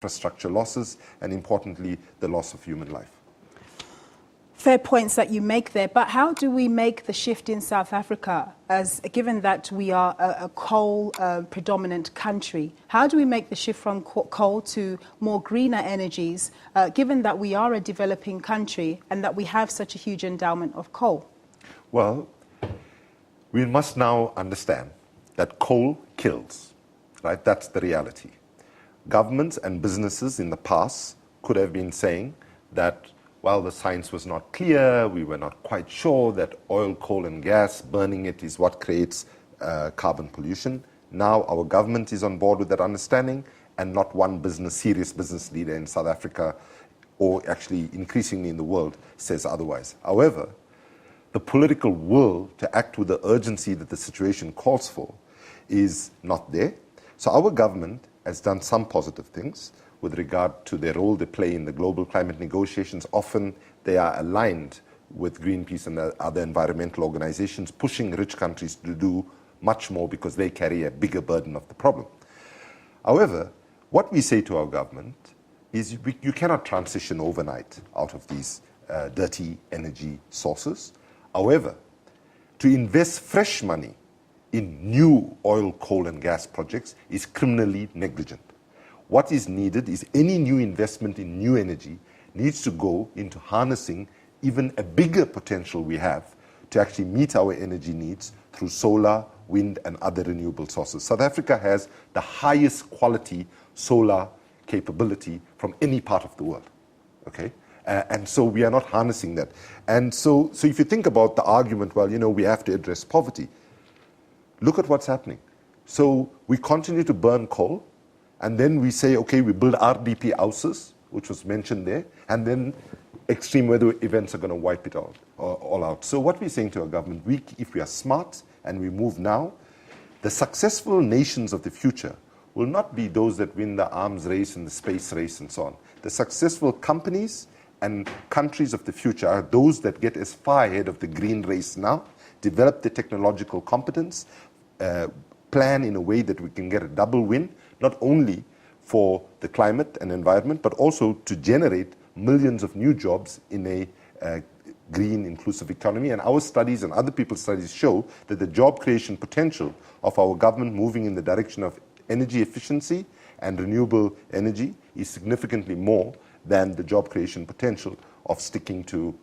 infrastructure losses, and importantly, the loss of human life. Fair points that you make there, but how do we make the shift in South Africa, given that we are a coal predominant country? How do we make the shift from coal to more greener energies, given that we are a developing country and that we have such a huge endowment of coal? Well, we must now understand that coal kills, right? That's the reality. Governments and businesses in the past could have been saying that, well, the science was not clear, we were not quite sure that oil, coal and gas, burning it is what creates carbon pollution. Now our government is on board with that understanding, and not one serious business leader in South Africa, or actually increasingly in the world, says otherwise. However, the political will to act with the urgency that the situation calls for is not there. So our government has done some positive things with regard to their role they play in the global climate negotiations. Often they are aligned with Greenpeace and other environmental organizations, pushing rich countries to do much more because they carry a bigger burden of the problem. However, what we say to our government is you cannot transition overnight out of these dirty energy sources. However, to invest fresh money in new oil, coal and gas projects is criminally negligent. What is needed is any new investment in new energy needs to go into harnessing even a bigger potential we have to actually meet our energy needs through solar, wind and other renewable sources. South Africa has the highest quality solar capability from any part of the world, okay? And so we are not harnessing that. And so if you think about the argument, well, we have to address poverty, look at what's happening. So we continue to burn coal, and then we say, okay, we build RDP houses, which was mentioned there, and then extreme weather events are going to wipe it all out. So what we're saying to our government, if we are smart and we move now, the successful nations of the future will not be those that win the arms race and the space race and so on. The successful companies and countries of the future are those that get as far ahead of the green race now, develop the technological competence, plan in a way that we can get a double win, not only for the climate and environment, but also to generate millions of new jobs in a green, inclusive economy. And our studies and other people's studies show that the job creation potential of our government moving in the direction of energy efficiency and renewable energy is significantly more than the job creation potential of sticking to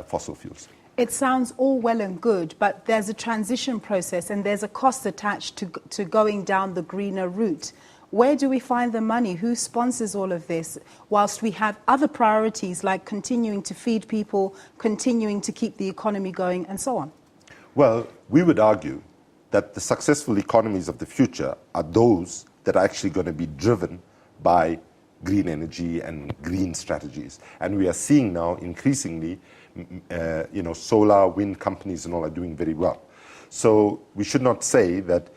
fossil fuels. It sounds all well and good, but there's a transition process and there's a cost attached to going down the greener route. Where do we find the money? Who sponsors all of this, whilst we have other priorities like continuing to feed people, continuing to keep the economy going, and so on? Well, we would argue that the successful economies of the future are those that are actually going to be driven by green energy and green strategies. And we are seeing now increasingly, solar, wind companies and all are doing very well. So we should not say that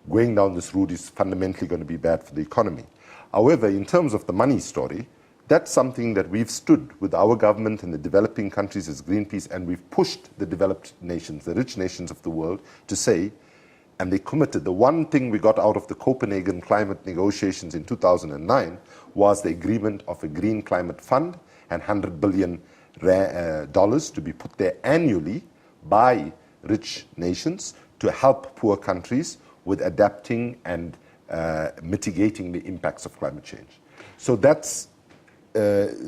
going down this route is fundamentally going to be bad for the economy. However, in terms of the money story, that's something that we've stood with our government and the developing countries as Greenpeace, and we've pushed the developed nations, the rich nations of the world, to say, and they committed. The one thing we got out of the Copenhagen climate negotiations in 2009 was the agreement of a green climate fund and $100 billion to be put there annually by rich nations to help poor countries with adapting and mitigating the impacts of climate change. So that's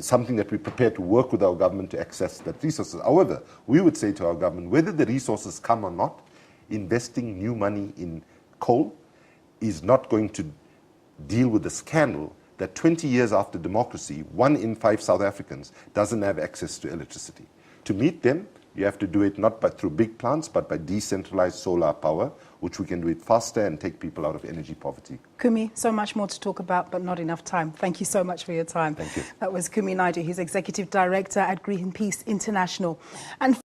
something that we're prepared to work with our government to access that resources. However, we would say to our government, whether the resources come or not, investing new money in coal is not going to deal with the scandal that 20 years after democracy, 1 in 5 South Africans doesn't have access to electricity. To meet them, you have to do it not through big plants, but by decentralized solar power, which we can do it faster and take people out of energy poverty. Kumi, so much more to talk about, but not enough time. Thank you so much for your time. Thank you. That was Kumi Naidoo. He's Executive Director at Greenpeace International. And